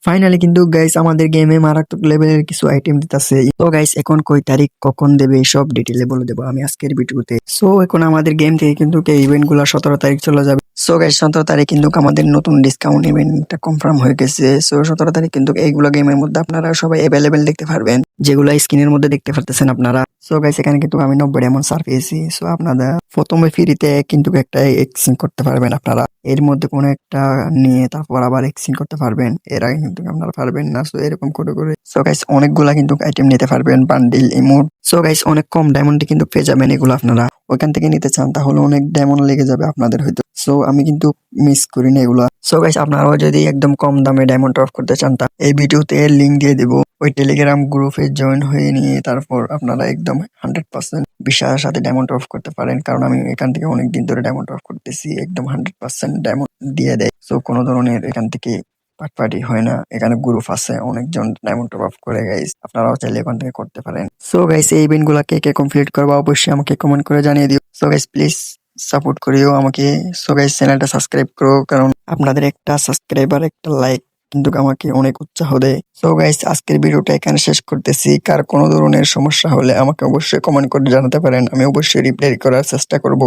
Finally কিন্তু guys আমাদের গেমে মারাত্মক লেভেলের কিছু আইটেম দিতেছে। তো গাইস এখন কই তারিখ কখন দেবে সব ডিটেইলে বলে দেবো আমি আজকের ভিডিওতে। সো এখন আমাদের গেম থেকে কিন্তু এই ইভেন্ট গুলা 17 তারিখ চলে যাবে। সো গাইস 17 তারিখ কিন্তু আমাদের নতুন ডিসকাউন্ট ইভেন্টটা কনফার্ম হয়ে গেছে। সো 17 তারিখ কিন্তু এইগুলো গেমের মধ্যে আপনারা সবাই অ্যাভেলেবেল দেখতে পারবেন, যেগুলো স্ক্রিনের মধ্যে দেখতে পারতেছেন আপনারা। সো গাইস এখানে কিন্তু আমি 90 এমন সার পেয়েছি। সো আপনারা প্রথমে ফ্রিতে কিন্তু একটা এক্সচেঞ্জ করতে পারবেন আপনারা, এর মধ্যে কোনো একটা নিয়ে তারপর আবার এক্সচেঞ্জ করতে পারবেন। এর আগে কিন্তু আপনারা পারবেন না। সো এরকম করে করে সো গাইস অনেকগুলা কিন্তু আইটেম নিতে পারবেন, বান্ডিল ইমোট। সো গাইস অনেক কম ডায়মন্ডে কিন্তু পেয়ে যাবেন এগুলো। আপনারা ওইখান থেকে নিতে চান তাহলে অনেক ডায়মন্ড লেগে যাবে আপনাদের হয়তো। সো আমি কিন্তু মিস করি না এগুলা। সো গাইস আপনারাও যদি একদম কম দামে ডায়মন্ড অফ করতে চান তা এই ভিডিওতে লিংক দিয়ে দেবো, ওই টেলিগ্রাম গ্রুপে জয়েন হয়ে নিয়ে তারপর আপনারা একদম 100% বিশ্বাসের সাথে ডায়মন্ড অফ করতে পারেন। কারণ আমি এখান থেকে অনেক দিন ধরে ডায়মন্ড অফ করতেছি, একদম 100% ডায়মন্ড দিয়ে দেয়। সো কোনো ধরনের এখান থেকে পাটপাটি হয় না। এখানে গ্রুপ আছে, অনেকজন ডায়মন্ড টপ আপ করে গাইস, আপনারাও চাইলে এখান থেকে করতে পারেন। সো গাইস এই ইভেন্ট গুলা কে কে কমপ্লিট করবা অবশ্যই আমাকে কমেন্ট করে জানিয়ে দিও। সো গাইস প্লিজ সাপোর্ট করিও আমাকে। সো গাইস চ্যানেলটা সাবস্ক্রাইব করো, কারণ আপনাদের একটা সাবস্ক্রাইবার একটা লাইক কিন্তু আমাকে অনেক উৎসাহ দেয়। সো গাইস আজকের ভিডিওটা এখানে শেষ করতেছি। কার কোনো ধরনের সমস্যা হলে আমাকে অবশ্যই কমেন্ট করে জানাতে পারেন, আমি অবশ্যই রিপ্লাই করার চেষ্টা করব।